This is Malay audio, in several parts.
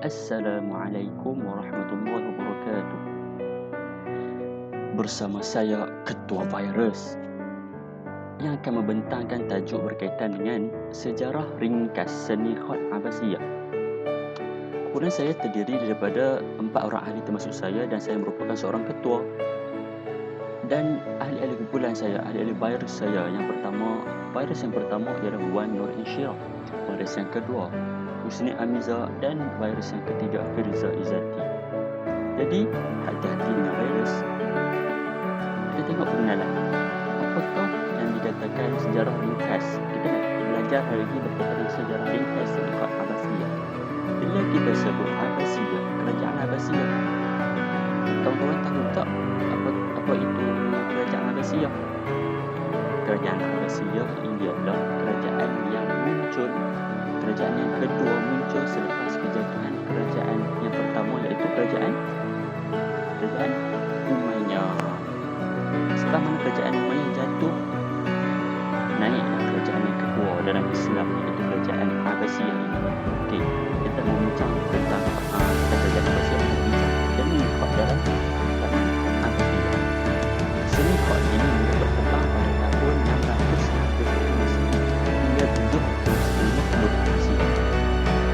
Assalamualaikum warahmatullahi wabarakatuh. Bersama saya Ketua Virus yang akan membentangkan tajuk berkaitan dengan sejarah ringkas seni khat Abbasiyah. Kumpulan saya terdiri daripada 4 orang ahli termasuk saya, dan saya merupakan seorang ketua. Dan ahli-ahli kumpulan saya, ahli-ahli virus saya, virus yang pertama ialah Wan Nur Insyirah, virus yang kedua Husni Amiza, dan virus yang ketiga Firza Izzati. Jadi, hati-hati dengan virus. Kita tengok pengenalan. Apakah yang dikatakan sejarah ringkas? Kita nak belajar hari ini berkaitan dengan sejarah ringkas seni khat Abbasiyah. Bila kita sebut Abbasiyah, kerajaan Abbasiyah, kawan-kawan tahu tak apa itu kerajaan Abbasiyah? Kerajaan Abbasiyah ialah kerajaan yang muncul, kerajaan yang kedua muncul selepas kejatuhan kerajaan yang pertama, iaitu kerajaan Umayyah. Setelah mana kerajaan Umayyah jatuh, naiklah kerajaan yang kedua dalam Islam, iaitu kerajaan Abbasiyah ini. Okey, kita membincang tentang kerajaan Abbasiyah ini. Seni khat dalam Abbasiyah. Seni khat ini berkembang pada tahun 600 hingga 710 Hijriah.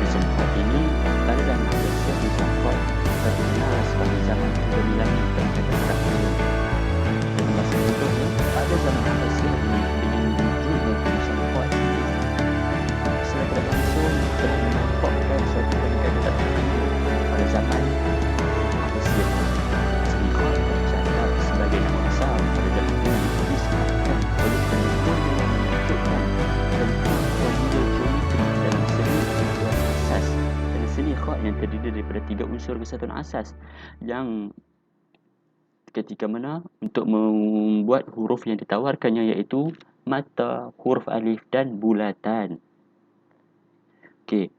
Seni khat ini pada zaman Abbasiyah disebut terkenal sebagai zaman kegemilangan dan kekerasan. Dan masa berikutnya, pada zaman Abbasiyah ini, dengan wujudnya seni khat ini, secara tidak langsung telah menampakkan suatu peningkatan tertentu pada zaman Abbasiyah. Seni khat tercatat sebagai nama besar pada zaman ini disebabkan oleh penemuan yang menunjukkan tentang formula geometri dalam seni kesatuan asas. Dan seni khat yang terdiri daripada 3 unsur kesatuan asas, yang ketika mana untuk membuat huruf yang ditawarkannya, iaitu mata, huruf alif dan bulatan. Okey,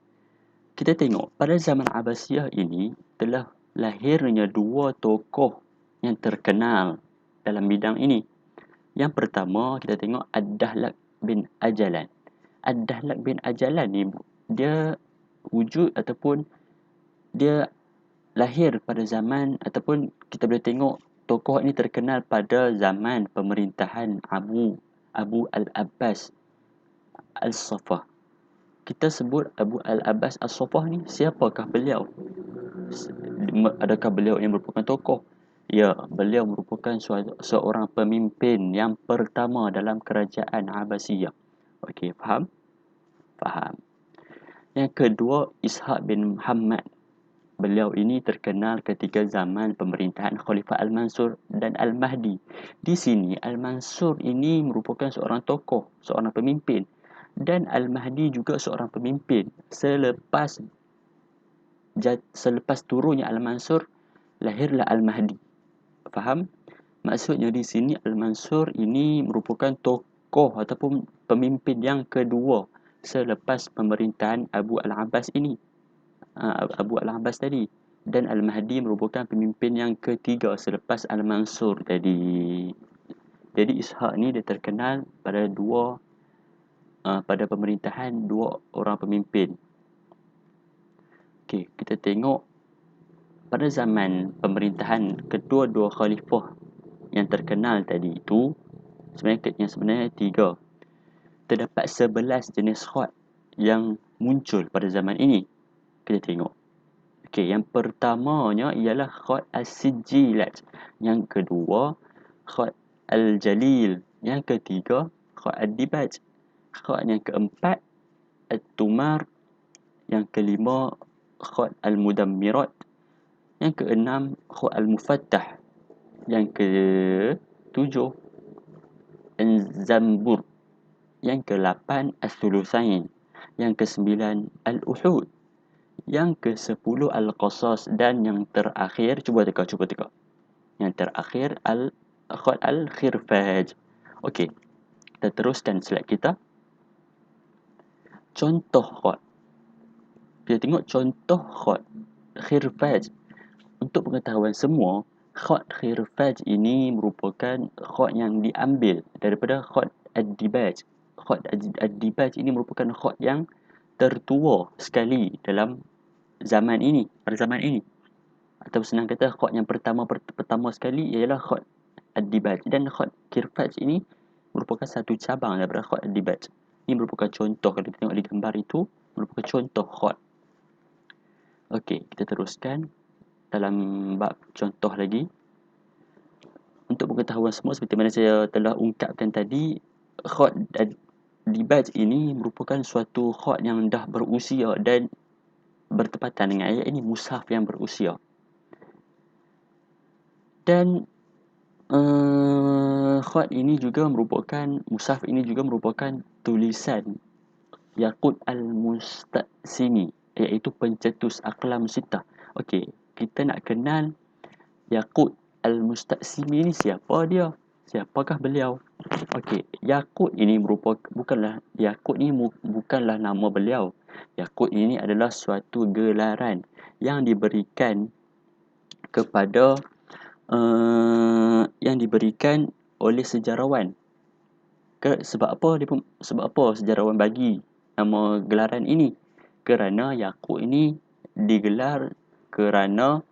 kita tengok pada zaman Abbasiyah ini telah lahirnya 2 tokoh yang terkenal dalam bidang ini. Yang pertama, kita tengok Ad-Dahlak bin Ajalan. Ad-Dahlak bin Ajalan ni dia wujud ataupun dia lahir pada zaman, ataupun kita boleh tengok tokoh ini terkenal pada zaman pemerintahan Abu Al-Abbas Al-Saffah. Kita sebut Abu Al-Abbas Al-Saffah ni, siapakah beliau? Adakah beliau yang merupakan tokoh? Ya, beliau merupakan seorang pemimpin yang pertama dalam kerajaan Abbasiyah. Okey, faham? Faham. Yang kedua, Ishaq bin Muhammad. Beliau ini terkenal ketika zaman pemerintahan Khalifah Al-Mansur dan Al-Mahdi. Di sini Al-Mansur ini merupakan seorang tokoh, seorang pemimpin, dan Al-Mahdi juga seorang pemimpin. Selepas turunnya Al-Mansur, lahirlah Al-Mahdi. Faham? Maksudnya di sini Al-Mansur ini merupakan tokoh ataupun pemimpin yang kedua selepas pemerintahan Abu Al-Abbas ini. Abu Al-Abbas tadi. Dan Al-Mahdi merupakan pemimpin yang ketiga selepas Al-Mansur tadi. Jadi Ishaq ni dia terkenal pada pemerintahan 2 orang pemimpin. Okey, kita tengok pada zaman pemerintahan kedua-dua khalifah yang terkenal tadi itu, sebenarnya 3. Terdapat 11 jenis khat yang muncul pada zaman ini. Kita tengok. Okey, yang pertamanya ialah khat As-Sijjilat. Yang kedua, khat Al-Jalil. Yang ketiga, khat Ad-Dibaj. Khat yang keempat, At-Tumar. Yang kelima, khat Al-Mudammirat. Yang keenam, khat Al-Mufattah. Yang ketujuh, An-Zambur. Yang ke-8, As-Thulutsain. Yang ke-9, Al-Uhud. Yang ke-10, Al-Qasas. Dan yang terakhir, cuba teka. Yang terakhir, khat Al-Khirfaj. Okey, kita teruskan slide kita. Contoh khat. Kita tengok contoh khat Khirfaj. Untuk pengetahuan semua, khat Khirfaj ini merupakan khat yang diambil daripada khat Ad-Dibaj. Khat Ad-Dibaj ini merupakan khat yang tertua sekali dalam zaman ini, pada zaman ini. Atau senang kata khot yang pertama sekali ialah khot ad-dibaj, dan khot kirfaj ini merupakan satu cabang daripada khot ad-dibaj. Ini merupakan contoh, kalau kita tengok di gambar itu merupakan contoh khot. Okey, kita teruskan dalam bab contoh lagi. Untuk pengetahuan semua, seperti mana saya telah ungkapkan tadi, khot ad-dibaj ini merupakan suatu khot yang dah berusia dan bertepatan dengan ayat ini, mushaf yang berusia. Dan khot ini juga merupakan, mushaf ini juga merupakan tulisan Yaqut al-Musta'simi, iaitu pencetus aqlam sittah. Okey, kita nak kenal Yaqut al-Musta'simi ni siapa dia? Siapakah beliau? Okey, Yaqut ini bukanlah nama beliau. Yaqut ini adalah suatu gelaran yang diberikan kepada yang diberikan oleh sejarawan. Sebab apa sejarawan bagi nama gelaran ini? Kerana Yaqut ini digelar kerana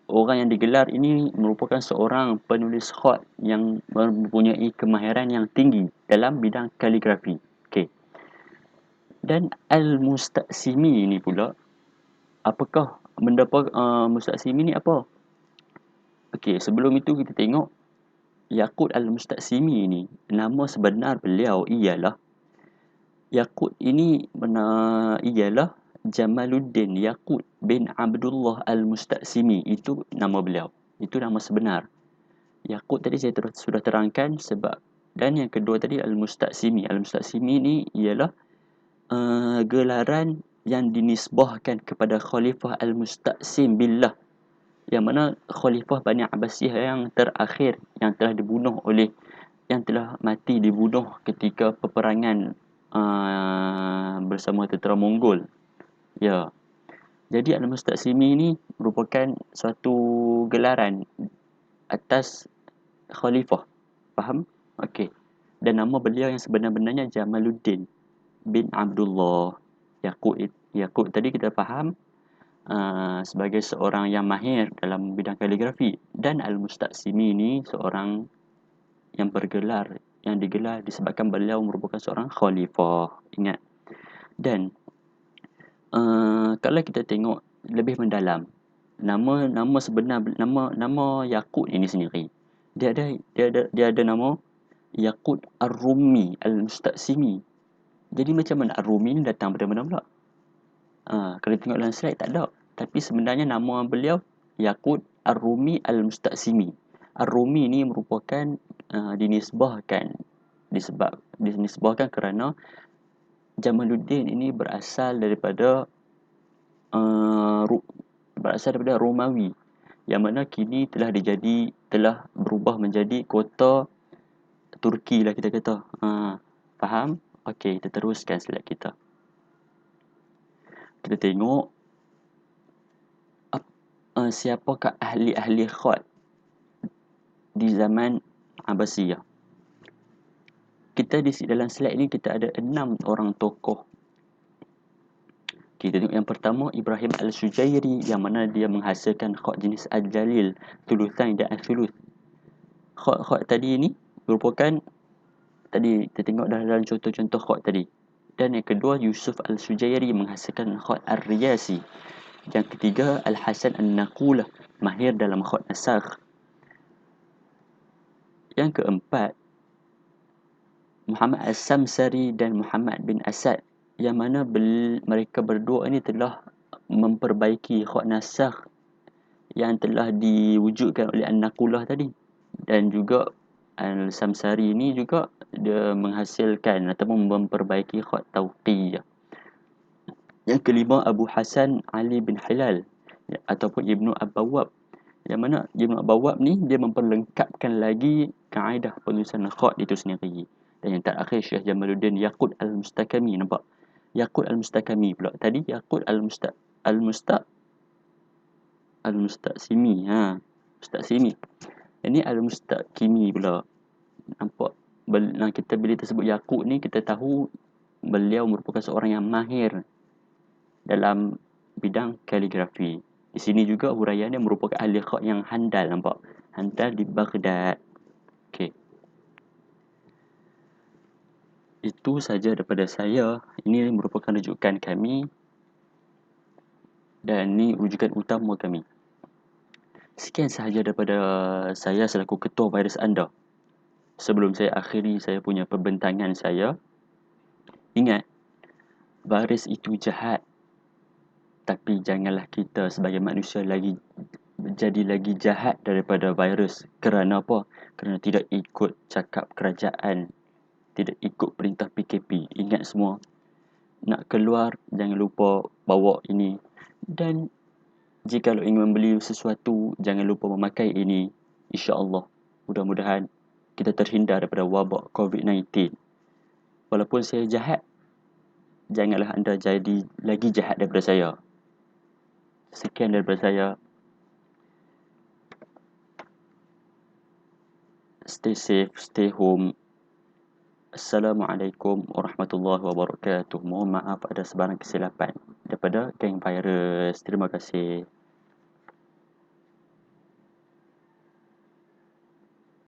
orang yang digelar ini merupakan seorang penulis khat yang mempunyai kemahiran yang tinggi dalam bidang kaligrafi. Okey. Dan al-Musta'simi ini pula, apakah benda Musta'simi ni apa? Okey, sebelum itu kita tengok Yaqut al-Musta'simi ini, nama sebenar beliau ialah Yaqut ini ialah Jamaluddin Yaqut bin Abdullah al-Musta'simi. Itu nama beliau. Itu nama sebenar. Yaqut tadi saya sudah terangkan sebab. Dan yang kedua tadi al-Musta'simi. Al-Musta'simi ni ialah gelaran yang dinisbahkan kepada Khalifah al-Musta'sim billah, yang mana Khalifah Bani Abbasiyah yang terakhir, yang telah dibunuh ketika peperangan bersama tentera Mongol. Ya. Jadi al-Musta'simi ini merupakan suatu gelaran atas Khalifah. Faham? Okey. Dan nama beliau yang sebenar-benarnya Jamaluddin bin Abdullah. Yaqut tadi kita faham sebagai seorang yang mahir dalam bidang kaligrafi, dan al-Musta'simi ini seorang yang digelar disebabkan beliau merupakan seorang khalifah. Ingat. Dan kalau kita tengok lebih mendalam, nama sebenar nama Yaqut ini sendiri, dia ada nama Yaqut Ar-Rumi Al-Musta'simi. Jadi macam mana Ar-Rumi ni datang dari mana pula? Kalau tengok dalam slide tak ada. Tapi sebenarnya nama beliau Yaqut Ar-Rumi Al-Musta'simi. Ar-Rumi ni merupakan dinisbahkan kerana Jamaluddin ini berasal daripada Romawi, yang mana kini telah berubah menjadi kota Turki lah kita kata. Faham? Okey, kita teruskan slide kita. Kita tengok siapakah ahli-ahli khat di zaman Abbasiyah. Kita di dalam slide ni kita ada 6 orang tokoh. Kita tengok yang pertama, Ibrahim Al-Sujairi, yang mana dia menghasilkan khat jenis Al-Jalil, Thuluthain dan Al-Thuluth. Khat tadi ni merupakan, tadi kita tengok dalam contoh-contoh khat tadi. Dan yang kedua, Yusuf Al-Sujairi menghasilkan khat Ar-Riyasi. Yang ketiga, Al-Hasan An-Naqulah, mahir dalam khat Nasakh. Yang keempat, Muhammad As-Samsari dan Muhammad bin Asad, yang mana mereka berdua ini telah memperbaiki khat Nasakh yang telah diwujudkan oleh An-Naqulah tadi. Dan juga Al-Samsari ini juga dia menghasilkan ataupun memperbaiki khat Tawqiyah. Yang kelima, Abu Hasan Ali bin Hilal ataupun Ibnu Abbawab, yang mana Ibnu Abbawab ni dia memperlengkapkan lagi kaedah penulisan khat itu sendiri. Dan yang terakhir, Syekh Jamaluddin Yaqut Al-Mustakami. Nampak? Yaqut Al-Mustakami pula. Tadi Yaqut Al-Musta'simi. Musta'simi. Ini Al-Mustaqimi pula. Nampak? Kita bila tersebut Yaqut ni, kita tahu beliau merupakan seorang yang mahir dalam bidang kaligrafi. Di sini juga huraian dia merupakan ahli khat yang handal, nampak? Handal di Baghdad. Okey. Itu saja daripada saya. Ini merupakan rujukan kami dan ini rujukan utama kami. Sekian sahaja daripada saya selaku ketua virus anda. Sebelum saya akhiri saya punya pembentangan saya, ingat, virus itu jahat. Tapi janganlah kita sebagai manusia jadi lagi jahat daripada virus. Kerana apa? Kerana tidak ikut cakap kerajaan, tidak ikut perintah PKP. Ingat semua, nak keluar jangan lupa bawa ini. Dan jika ingin membeli sesuatu, jangan lupa memakai ini. InsyaAllah, mudah-mudahan kita terhindar daripada wabak COVID-19. Walaupun saya jahat, janganlah anda jadi lagi jahat daripada saya. Sekian daripada saya. Stay safe, stay home. Assalamualaikum warahmatullahi wabarakatuh. Mohon maaf ada sebarang kesilapan daripada geng virus. Terima kasih.